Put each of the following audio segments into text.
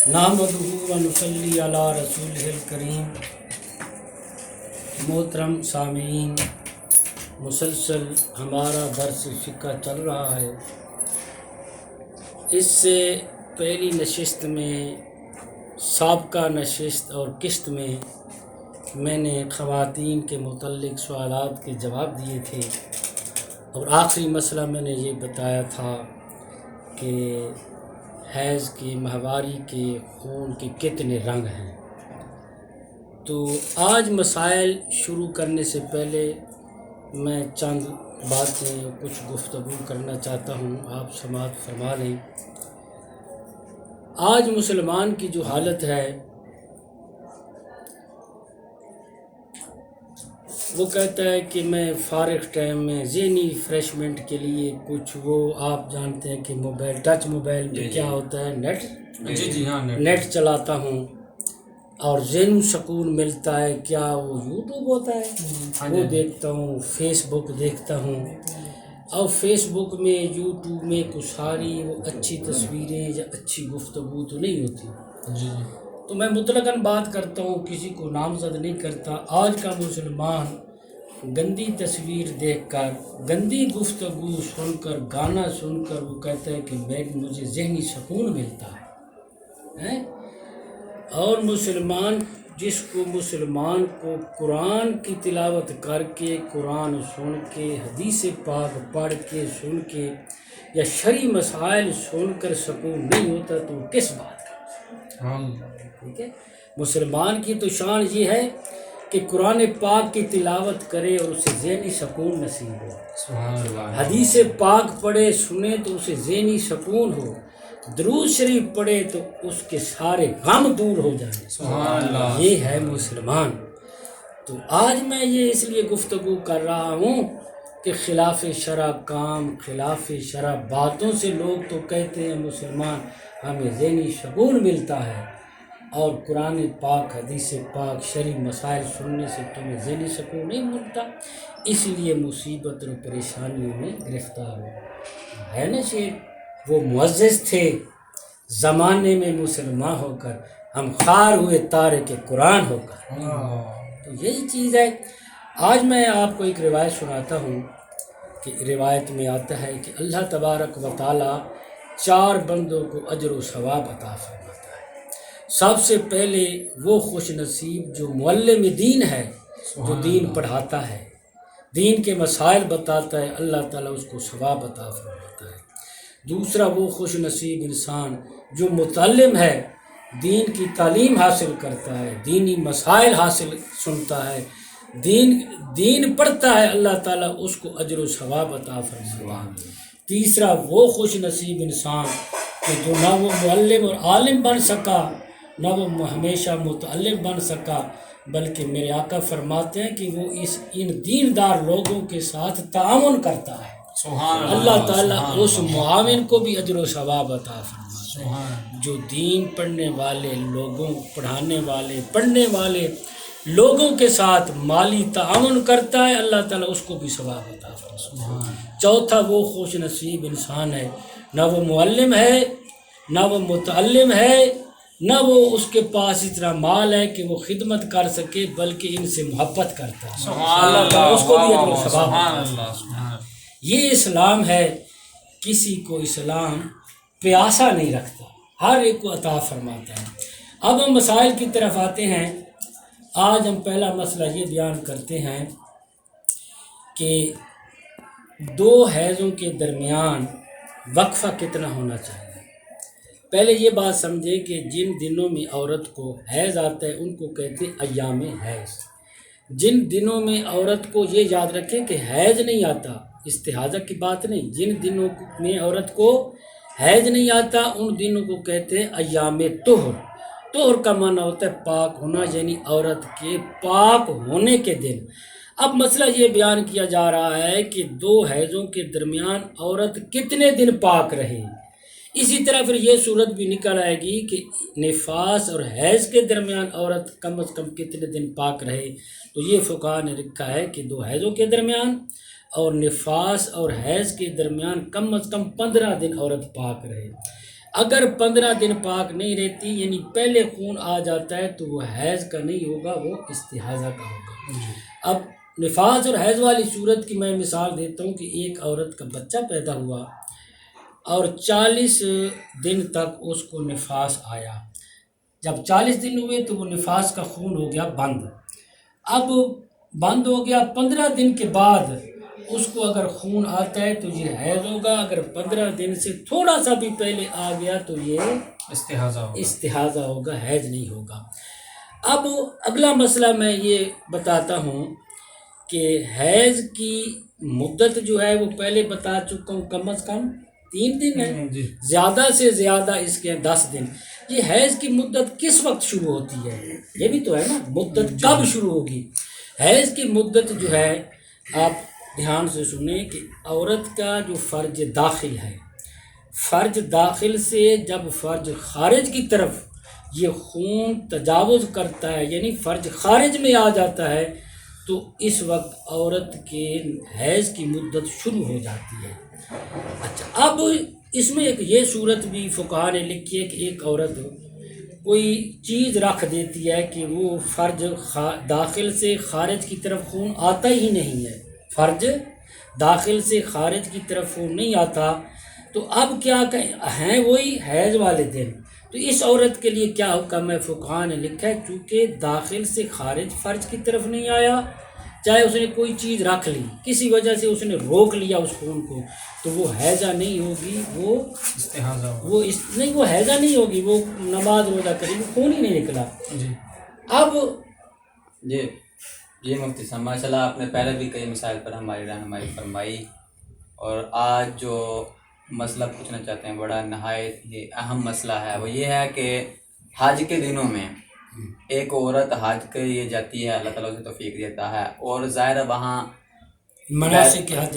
نحمدہ و نصلی علی رسولہ الکریم۔ محترم سامعین، مسلسل ہمارا درس فقہ چل رہا ہے۔ اس سے پہلی نشست میں، سابقہ نشست اور قسط میں نے خواتین کے متعلق سوالات کے جواب دیے تھے، اور آخری مسئلہ میں نے یہ بتایا تھا کہ حیض کے، ماہواری کے خون کے کتنے رنگ ہیں۔ تو آج مسائل شروع کرنے سے پہلے میں چند باتیں، کچھ گفتگو کرنا چاہتا ہوں، آپ سماعت فرما لیں۔ آج مسلمان کی جو حالت ہے، وہ کہتا ہے کہ میں فارغ ٹائم میں ذہنی ریفریشمنٹ کے لیے کچھ، وہ آپ جانتے ہیں کہ موبائل، ٹچ موبائل میں کیا ہوتا ہے، نیٹ چلاتا ہوں اور ذہنی سکون ملتا ہے۔ کیا وہ یوٹیوب ہوتا ہے، وہ دیکھتا ہوں، فیس بک دیکھتا ہوں، اور فیس بک میں، یوٹیوب میں کچھ ساری وہ اچھی تصویریں یا اچھی گفتگو تو نہیں ہوتی۔ تو میں مطلقاً بات کرتا ہوں، کسی کو نامزد نہیں کرتا۔ آج کا مسلمان گندی تصویر دیکھ کر، گندی گفتگو سن کر، گانا سن کر وہ کہتا ہے کہ مجھے ذہنی سکون ملتا ہے۔ اور مسلمان کو قرآن کی تلاوت کر کے، قرآن سن کے، حدیث پاک پڑھ کے، سن کے، یا شرعی مسائل سن کر سکون نہیں ہوتا تو کس بات کا؟ ٹھیک ہے، مسلمان کی تو شان یہ ہے کہ قرآن پاک کی تلاوت کرے اور اسے ذہنی سکون نصیب ہو، حدیث پاک پڑھے سنے تو اسے ذہنی سکون ہو، درود شریف پڑھے تو اس کے سارے غم دور ہو جائیں۔ یہ ہے مسلمان۔ تو آج میں یہ اس لیے گفتگو کر رہا ہوں کہ خلاف شرع کام، خلاف شرع باتوں سے لوگ تو کہتے ہیں مسلمان ہمیں ذہنی سکون ملتا ہے، اور قرآن پاک، حدیث پاک، شرعی مسائل سننے سے تمہیں ذہنی سکون نہیں ملتا، اس لیے مصیبت اور پریشانیوں میں گرفتار ہو۔ ہے نا شعر، وہ معزز تھے زمانے میں مسلمان ہو کر، ہم خوار ہوئے تارک قرآن ہو کر۔ تو یہی چیز ہے۔ آج میں آپ کو ایک روایت سناتا ہوں کہ روایت میں آتا ہے کہ اللہ تبارک و تعالی 4 بندوں کو اجر و ثواب عطا فرماتا ہے۔ سب سے پہلے وہ خوش نصیب جو معلم دین ہے، جو دین پڑھاتا ہے، دین کے مسائل بتاتا ہے، اللہ تعالیٰ اس کو ثواب عطا فرماتا ہے۔ دوسرا وہ خوش نصیب انسان جو متعلم ہے، دین کی تعلیم حاصل کرتا ہے، دینی مسائل حاصل سنتا ہے، دین پڑھتا ہے، اللہ تعالیٰ اس کو اجر و ثواب عطا فرماتا ہے۔ تیسرا وہ خوش نصیب انسان کہ جو نہ وہ معلم اور عالم بن سکا، نہ وہ ہمیشہ متعلم بن سکا، بلکہ میرے آقا فرماتے ہیں کہ وہ ان دیندار لوگوں کے ساتھ تعاون کرتا ہے، اللہ تعالیٰ اس معاون کو بھی اجر و ثواب عطا فرماتا ہے۔ جو دین پڑھنے والے لوگوں، پڑھانے والے، پڑھنے والے لوگوں کے ساتھ مالی تعاون کرتا ہے، اللہ تعالیٰ اس کو بھی ثواب عطا فرماتا ہے۔ چوتھا وہ خوش نصیب انسان ہے، نہ وہ معلم ہے، نہ وہ متعلم ہے، نہ وہ اس کے پاس اتنا مال ہے کہ وہ خدمت کر سکے، بلکہ ان سے محبت کرتا ہے، اللہ تعالیٰ اس کو بھی اجر و ثواب عطا فرماتا ہے۔ یہ اسلام ہے، کسی کو اسلام پیاسا نہیں رکھتا، ہر ایک کو عطا فرماتا ہے۔ اب ہم مسائل کی طرف آتے ہیں۔ آج ہم پہلا مسئلہ یہ بیان کرتے ہیں کہ 2 حیضوں کے درمیان وقفہ کتنا ہونا چاہیے۔ پہلے یہ بات سمجھے کہ جن دنوں میں عورت کو حیض آتا ہے ان کو کہتے ہیں ایام حیض۔ جن دنوں میں عورت کو، یہ یاد رکھیں کہ حیض نہیں آتا، استحاضہ کی بات نہیں، جن دنوں میں عورت کو حیض نہیں آتا ان دنوں کو کہتے ہیں ایام طہر۔ طہر کا معنی ہوتا ہے پاک ہونا، یعنی عورت کے پاک ہونے کے دن۔ اب مسئلہ یہ بیان کیا جا رہا ہے کہ 2 حیضوں کے درمیان عورت کتنے دن پاک رہے۔ اسی طرح پھر یہ صورت بھی نکل آئے گی کہ نفاس اور حیض کے درمیان عورت کم از کم کتنے دن پاک رہے۔ تو یہ فقہاء نے لکھا ہے کہ 2 حیضوں کے درمیان اور نفاس اور حیض کے درمیان کم از کم 15 دن عورت پاک رہے۔ اگر 15 دن پاک نہیں رہتی یعنی پہلے خون آ جاتا ہے تو وہ حیض کا نہیں ہوگا، وہ استحاضہ کا ہوگا۔ اب نفاس اور حیض والی صورت کی میں مثال دیتا ہوں کہ ایک عورت کا بچہ پیدا ہوا اور 40 دن تک اس کو نفاس آیا۔ جب 40 دن ہوئے تو وہ نفاس کا خون ہو گیا بند۔ اب بند ہو گیا، 15 دن کے بعد اس کو اگر خون آتا ہے تو یہ حیض ہوگا، اگر 15 دن سے تھوڑا سا بھی پہلے آ گیا تو یہ استحاضہ ہوگا، حیض نہیں ہوگا۔ اب اگلا مسئلہ میں یہ بتاتا ہوں کہ حیض کی مدت جو ہے وہ پہلے بتا چکا ہوں، کم از کم 3 دن ہے، زیادہ سے زیادہ اس کے 10 دن۔ یہ حیض کی مدت کس وقت شروع ہوتی ہے یہ بھی تو ہے نا، مدت کب شروع ہوگی؟ حیض کی مدت جو ہے آپ دھیان سے سنیں کہ عورت کا جو فرج داخل ہے، فرج داخل سے جب فرج خارج کی طرف یہ خون تجاوز کرتا ہے یعنی فرج خارج میں آ جاتا ہے تو اس وقت عورت کے حیض کی مدت شروع ہو جاتی ہے۔ اچھا، اب اس میں ایک یہ صورت بھی فقہا نے لکھی ہے کہ ایک عورت کوئی چیز رکھ دیتی ہے کہ وہ فرج داخل سے خارج کی طرف خون آتا ہی نہیں ہے، فرج داخل سے خارج کی طرف خون نہیں آتا، تو اب کیا ہیں وہی حیض والے دن، تو اس عورت کے لیے کیا حکم ہے؟ فقہا نے لکھا ہے چونکہ داخل سے خارج فرج کی طرف نہیں آیا، چاہے اس نے کوئی چیز رکھ لی، کسی وجہ سے اس نے روک لیا اس خون کو، تو وہ حیضہ نہیں ہوگی، وہ حیضہ نہیں ہوگی، وہ نماز روزہ کرے گی، خون ہی نہیں نکلا۔ اب جی مفتی صاحب ماشاء اللہ، آپ نے پہلے بھی کئی مسائل پر ہماری رہنمائی فرمائی، اور آج جو مسئلہ پوچھنا چاہتے ہیں بڑا نہایت ہی اہم مسئلہ ہے، وہ یہ ہے کہ حج کے دنوں میں ایک عورت حج کے لیے جاتی ہے، اللہ تعالیٰ اسے توفیق دیتا ہے، اور ظاہر وہاں مناسک حج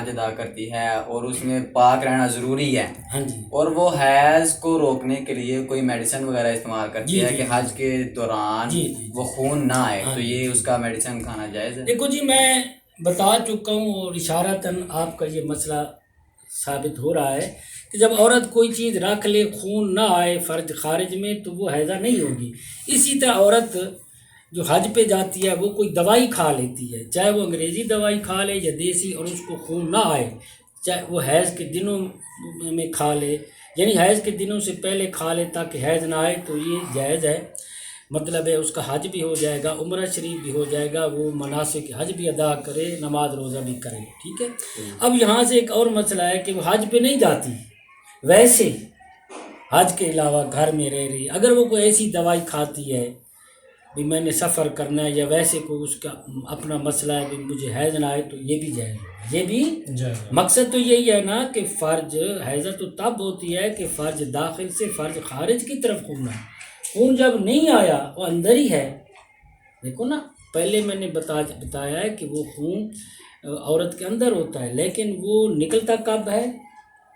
ادا کرتی ہے اور اس میں پاک رہنا ضروری ہے، ہاں جی، اور وہ حیض کو روکنے کے لیے کوئی میڈیسن وغیرہ استعمال کرتی ہے کہ حج کے دوران وہ خون نہ آئے، تو یہ اس کا میڈیسن کھانا جائز ہے؟ دیکھو جی، میں بتا چکا ہوں اور اشارتاً آپ کا یہ مسئلہ ثابت ہو رہا ہے کہ جب عورت کوئی چیز رکھ لے خون نہ آئے فرج خارج میں تو وہ حیضہ نہیں ہوگی۔ اسی طرح عورت جو حج پہ جاتی ہے وہ کوئی دوائی کھا لیتی ہے، چاہے وہ انگریزی دوائی کھا لے یا دیسی، اور اس کو خون نہ آئے، چاہے وہ حیض کے دنوں میں کھا لے، یعنی حیض کے دنوں سے پہلے کھا لے تاکہ حیض نہ آئے، تو یہ جائز ہے، مطلب ہے اس کا حج بھی ہو جائے گا، عمرہ شریف بھی ہو جائے گا، وہ مناسک حج بھی ادا کرے، نماز روزہ بھی کرے، ٹھیک ہے۔ اب یہاں سے ایک اور مسئلہ ہے کہ وہ حج پہ نہیں جاتی، ویسے حج کے علاوہ گھر میں رہ رہی، اگر وہ کوئی ایسی دوائی کھاتی ہے بھی میں نے سفر کرنا ہے، یا ویسے کوئی اس کا اپنا مسئلہ ہے کہ مجھے حیض نہ آئے، تو یہ بھی جائز ہے، یہ بھی مقصد تو یہی ہے نا کہ فرج حیضہ تو تب ہوتی ہے کہ فرج داخل سے فرج خارج کی طرف خون ہے، خون جب نہیں آیا وہ اندر ہی ہے، دیکھو نا، پہلے میں نے بتایا ہے کہ وہ خون عورت کے اندر ہوتا ہے، لیکن وہ نکلتا کب ہے؟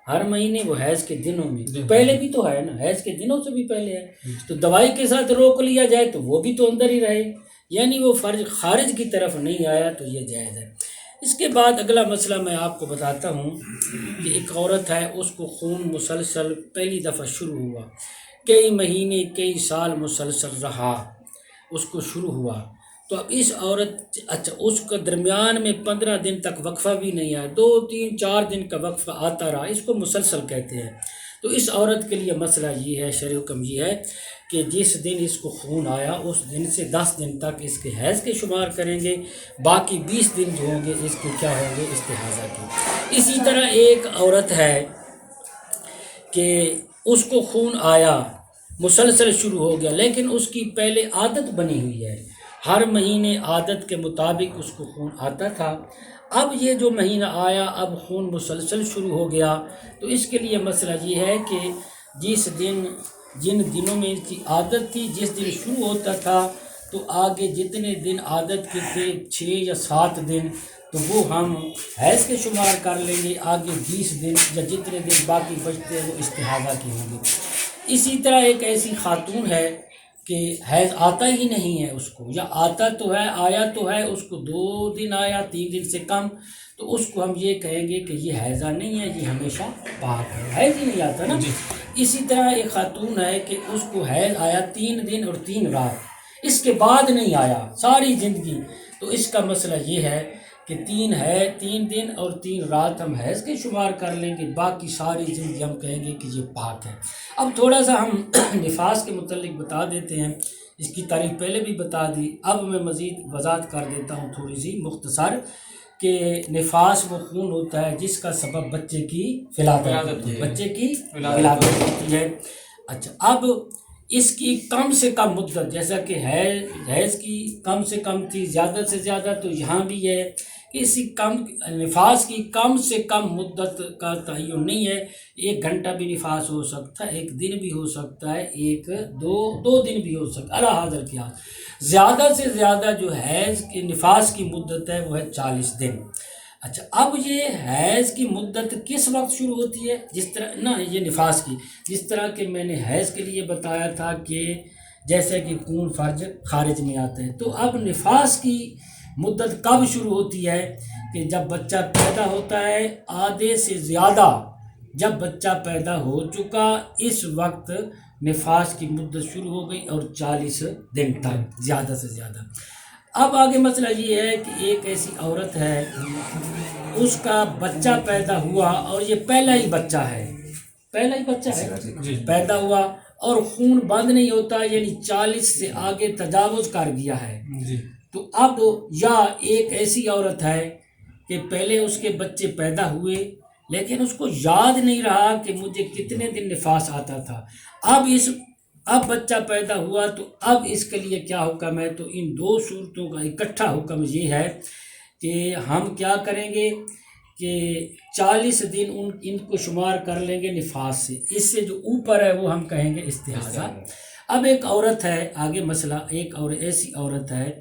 ہر مہینے، وہ حیض کے دنوں میں، پہلے بھی تو ہے نا، حیض کے دنوں سے بھی پہلے ہے، تو دوائی کے ساتھ روک لیا جائے تو وہ بھی تو اندر ہی رہے، یعنی وہ فرج خارج کی طرف نہیں آیا، تو یہ جائز ہے۔ اس کے بعد اگلا مسئلہ میں آپ کو بتاتا ہوں کہ ایک عورت ہے، اس کو خون مسلسل پہلی دفعہ شروع ہوا، کئی مہینے کئی سال مسلسل رہا، اس کو شروع ہوا، تو اب اس عورت، اچھا اس کا درمیان میں 15 دن تک وقفہ بھی نہیں آیا، 2 3 4 دن کا وقفہ آتا رہا، اس کو مسلسل کہتے ہیں، تو اس عورت کے لیے مسئلہ یہ ہے، شرعی حکم یہ ہے کہ جس دن اس کو خون آیا اس دن سے 10 دن تک اس کے حیض کے شمار کریں گے، باقی 20 دن جو ہوں گے اس کے کیا ہوں گے؟ استحاضہ کے۔ اسی طرح ایک عورت ہے کہ اس کو خون آیا، مسلسل شروع ہو گیا، لیکن اس کی پہلے عادت بنی ہوئی ہے، ہر مہینے عادت کے مطابق اس کو خون آتا تھا، اب یہ جو مہینہ آیا اب خون مسلسل شروع ہو گیا، تو اس کے لیے مسئلہ یہ ہے کہ جن دنوں میں اس کی عادت تھی، جس دن شروع ہوتا تھا تو آگے جتنے دن عادت کے تھے 6 یا 7 دن، تو وہ ہم حیض کے شمار کر لیں گے، آگے 20 دن یا جتنے دن باقی بچتے ہیں وہ استحاضہ کے ہوں گے۔ اسی طرح ایک ایسی خاتون ہے کہ کہ حیض آتا ہی نہیں ہے اس کو، یا آتا تو ہے، آیا تو ہے، اس کو 2 دن آیا، 3 دن سے کم، تو اس کو ہم یہ کہیں گے کہ یہ حیضہ نہیں ہے، یہ ہمیشہ پاک ہے، حیض ہی نہیں آتا نا۔ اسی طرح ایک خاتون ہے کہ اس کو حیض آیا 3 دن اور 3 رات، اس کے بعد نہیں آیا ساری زندگی، تو اس کا مسئلہ یہ ہے کہ 3 دن اور 3 رات ہم حیض کے شمار کر لیں گے، باقی ساری زندگی ہم کہیں گے کہ یہ پاک ہے۔ اب تھوڑا سا ہم نفاس کے متعلق بتا دیتے ہیں، اس کی تعریف پہلے بھی بتا دی، اب میں مزید وضاحت کر دیتا ہوں تھوڑی سی مختصر، کہ نفاس وہ خون ہوتا ہے جس کا سبب بچے کی ولادت ہے، بچے کی ولادت ہوتی ہے۔ اچھا، اب اس کی کم سے کم مدت، جیسا کہ حیض کی کم سے کم تھی، زیادہ سے زیادہ، تو یہاں بھی ہے کہ اسی نفاس کی کم سے کم مدت کا تعین نہیں ہے، 1 گھنٹہ بھی نفاس ہو سکتا ہے، 1 دن بھی ہو سکتا ہے، 2 دن بھی ہو سکتا ہے، اعلیٰ حاضر کیا، زیادہ سے زیادہ جو حیض کی نفاس کی مدت ہے وہ ہے 40 دن۔ اچھا، اب یہ حیض کی مدت کس وقت شروع ہوتی ہے؟ جس طرح یہ نفاس کی، جس طرح کہ میں نے حیض کے لیے بتایا تھا کہ جیسے کہ خون فرج خارج میں آتا ہے، تو اب نفاس کی مدت کب شروع ہوتی ہے؟ کہ جب بچہ پیدا ہوتا ہے، آدھے سے زیادہ جب بچہ پیدا ہو چکا، اس وقت نفاس کی مدت شروع ہو گئی، اور 40 دن تک زیادہ سے زیادہ۔ اب آگے مسئلہ یہ ہے کہ ایک ایسی عورت ہے، اس کا بچہ پیدا ہوا، اور یہ پہلا ہی بچہ ہے پیدا ہوا، اور خون بند نہیں ہوتا، یعنی 40 سے آگے تجاوز کر گیا ہے، تو اب یا ایک ایسی عورت ہے کہ پہلے اس کے بچے پیدا ہوئے لیکن اس کو یاد نہیں رہا کہ مجھے کتنے دن نفاس آتا تھا، اب بچہ پیدا ہوا، تو اب اس کے لیے کیا حکم ہے؟ تو ان 2 صورتوں کا اکٹھا حکم یہ ہے کہ ہم کیا کریں گے کہ 40 دن ان کو شمار کر لیں گے نفاس سے، اس سے جو اوپر ہے وہ ہم کہیں گے استحاضہ۔ اب ایک عورت ہے، آگے مسئلہ، ایسی عورت ہے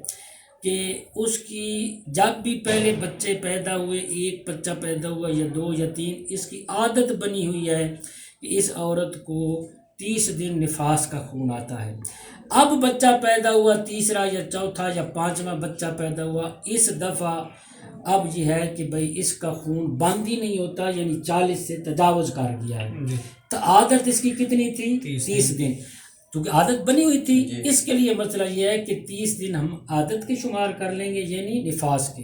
کہ اس کی جب بھی پہلے بچے پیدا ہوئے، 1 بچہ پیدا ہوا یا 2 یا 3، اس کی عادت بنی ہوئی ہے کہ اس عورت کو 30 دن نفاس کا خون آتا ہے۔ اب بچہ پیدا ہوا، تیسرا یا چوتھا یا 5واں بچہ پیدا ہوا، اس دفعہ اب یہ ہے کہ بھئی اس کا خون بند ہی نہیں ہوتا، یعنی 40 سے تجاوز کر گیا ہے، تو عادت اس کی کتنی تھی؟ 30 دن، کیونکہ عادت بنی ہوئی تھی۔ اس کے لیے مسئلہ یہ ہے کہ 30 دن ہم عادت کے شمار کر لیں گے، یعنی نفاس کے۔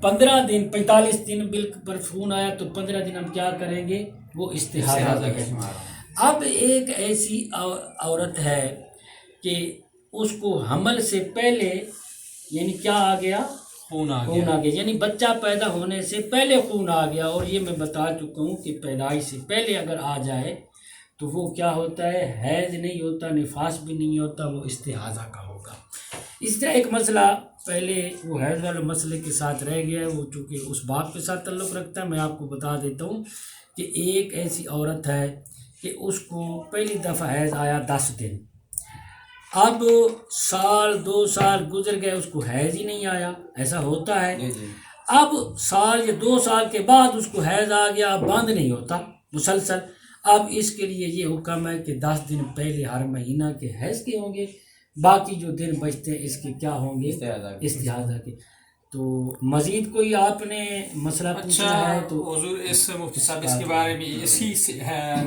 15 دن، 45 دن پر خون آیا تو 15 دن ہم کیا کریں گے؟ وہ استحاضہ کریں گے۔ اب ایک ایسی عورت ہے کہ اس کو حمل سے پہلے، یعنی کیا آ گیا؟ خون آ گیا، یعنی بچہ پیدا ہونے سے پہلے خون آ گیا، اور یہ میں بتا چکا ہوں کہ پیدائش سے پہلے اگر آ جائے تو وہ کیا ہوتا ہے؟ حیض نہیں ہوتا، نفاس بھی نہیں ہوتا، وہ استحاضہ کا ہوگا۔ اس طرح ایک مسئلہ پہلے وہ حیض والے مسئلے کے ساتھ رہ گیا ہے، وہ چونکہ اس باب کے ساتھ تعلق رکھتا ہے، میں آپ کو بتا دیتا ہوں کہ ایک ایسی عورت ہے کہ اس کو پہلی دفعہ حیض آیا 10 دن، اب 1 2 سال گزر گئے، اس کو حیض ہی نہیں آیا، ایسا ہوتا ہے۔ اب 1 یا 2 سال کے بعد اس کو حیض آ گیا، اب بند نہیں ہوتا مسلسل، اب اس کے لیے یہ حکم ہے کہ 10 دن پہلے ہر مہینہ کے حیض کے ہوں گے، باقی جو دن بچتے ہیں اس کے کیا ہوں گے؟ استحاضہ کے۔ تو مزید کوئی آپ نے مسئلہ پوچھنا ہے تو حضور اس مفتی صاحب اس کے بارے میں، اسی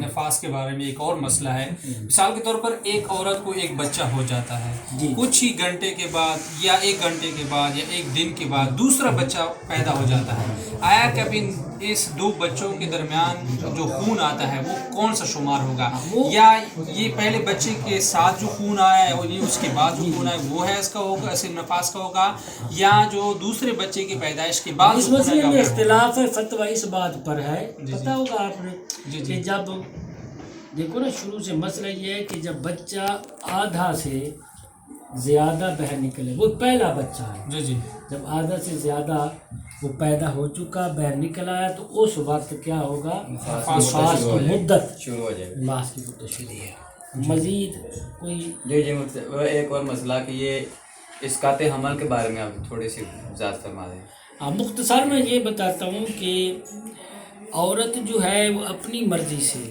نفاس کے بارے میں ایک اور مسئلہ ہے۔ مثال کے طور پر ایک عورت کو ایک بچہ ہو جاتا ہے، کچھ ہی گھنٹے کے بعد یا 1 گھنٹے کے بعد یا 1 دن کے بعد دوسرا بچہ پیدا ہو جاتا ہے، آیا کبھی اس 2 بچوں کے درمیان جو خون آتا ہے وہ کون سا شمار ہوگا؟ یا یہ پہلے بچے کے ساتھ جو خون آیا ہے اور یہ اس کے بعد جو خون آیا وہ ہے اس کا ہوگا، اس نفاس کا ہوگا، یا جو دوسرے بچے کی پیدائش کے بعد؟ اس مسئلے میں اختلاف ہے، فتویٰ اس بات پر ہے، پتہ ہوگا آپ نے کہ جب دیکھو نا شروع سے مسئلہ یہ ہے کہ جب بچہ آدھا سے زیادہ باہر نکلے، وہ پہلا بچہ ہے، جب آدھا سے زیادہ وہ پیدا ہو چکا باہر نکل آیا تو اس وقت کیا ہوگا؟ نفاس کی مدت شروع ہو جائے، نفاس کی مدت شروع ہے۔ مزید کوئی؟ ایک اور مسئلہ کہ یہ اسقاط حمل کے بارے میں آپ تھوڑی سی وضاحت فرما دیں۔ مختصر میں یہ بتاتا ہوں کہ عورت جو ہے وہ اپنی مرضی سے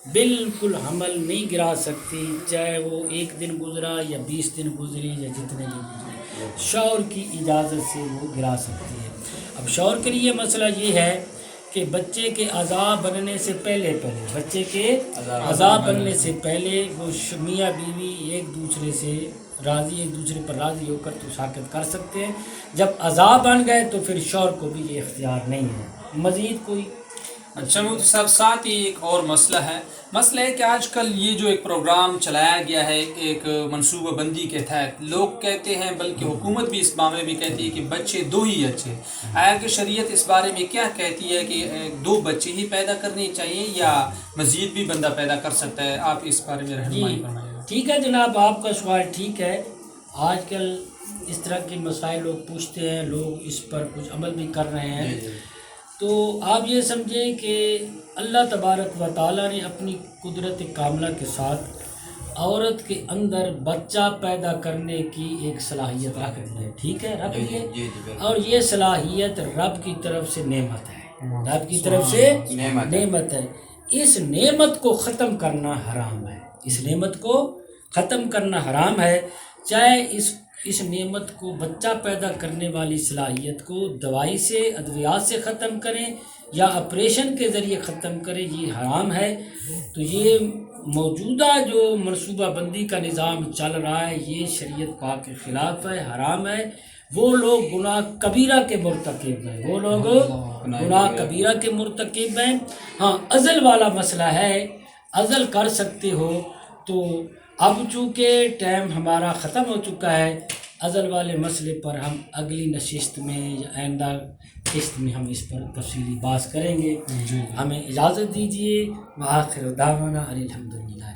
بالکل حمل نہیں گرا سکتی، چاہے وہ 1 دن گزرا یا 20 دن گزری یا جتنے دن گزرے، شوہر کی اجازت سے وہ گرا سکتی ہے۔ اب شوہر کے لیے مسئلہ یہ ہے کہ بچے کے عذاب بننے سے پہلے بچے کے عذاب بننے سے پہلے وہ میاں بیوی ایک دوسرے پر راضی ہو کر تو ساکت کر سکتے ہیں۔ جب عذاب بن گئے تو پھر شوہر کو بھی یہ اختیار نہیں ہے مزید کوئی۔ اچھا مفتی صاحب، ساتھ ہی ایک اور مسئلہ ہے کہ آج کل یہ جو ایک پروگرام چلایا گیا ہے ایک منصوبہ بندی کے تحت، لوگ کہتے ہیں، بلکہ حکومت بھی اس معاملے میں کہتی ہے کہ بچے 2 ہی اچھے۔ آیا کہ شریعت اس بارے میں کیا کہتی ہے کہ 2 بچے ہی پیدا کرنے چاہیے یا مزید بھی بندہ پیدا کر سکتا ہے؟ آپ اس بارے میں رہنمائی فرمائیے۔ ٹھیک ہے جناب، آپ کا سوال ٹھیک ہے۔ آج کل اس طرح کے مسائل لوگ پوچھتے ہیں، لوگ اس پر کچھ عمل بھی کر رہے ہیں۔ تو آپ یہ سمجھیں کہ اللہ تبارک و تعالیٰ نے اپنی قدرت کاملہ کے ساتھ عورت کے اندر بچہ پیدا کرنے کی ایک صلاحیت رکھ دی ہے، ٹھیک ہے، رکھ دی ہے، اور یہ صلاحیت رب کی طرف سے نعمت ہے، رب کی طرف سے نعمت ہے۔ اس نعمت کو ختم کرنا حرام ہے، اس نعمت کو ختم کرنا حرام ہے، چاہے اس نعمت کو بچہ پیدا کرنے والی صلاحیت کو دوائی سے، ادویات سے ختم کریں یا آپریشن کے ذریعے ختم کریں، یہ حرام ہے۔ تو یہ موجودہ جو منصوبہ بندی کا نظام چل رہا ہے یہ شریعت پاک کے خلاف ہے، حرام ہے۔ وہ لوگ گناہ کبیرہ کے مرتکب ہیں، وہ لوگ گناہ کبیرہ کے مرتکب ہیں۔ ہاں، عزل والا مسئلہ ہے، عزل کر سکتے ہو تو اب چونکہ ٹائم ہمارا ختم ہو چکا ہے، عزل والے مسئلے پر ہم اگلی نشست میں یا آئندہ قسط میں ہم اس پر تفصیلی بات کریں گے۔ ہمیں اجازت دیجیے۔ وآخر دعوانا الحمدللہ۔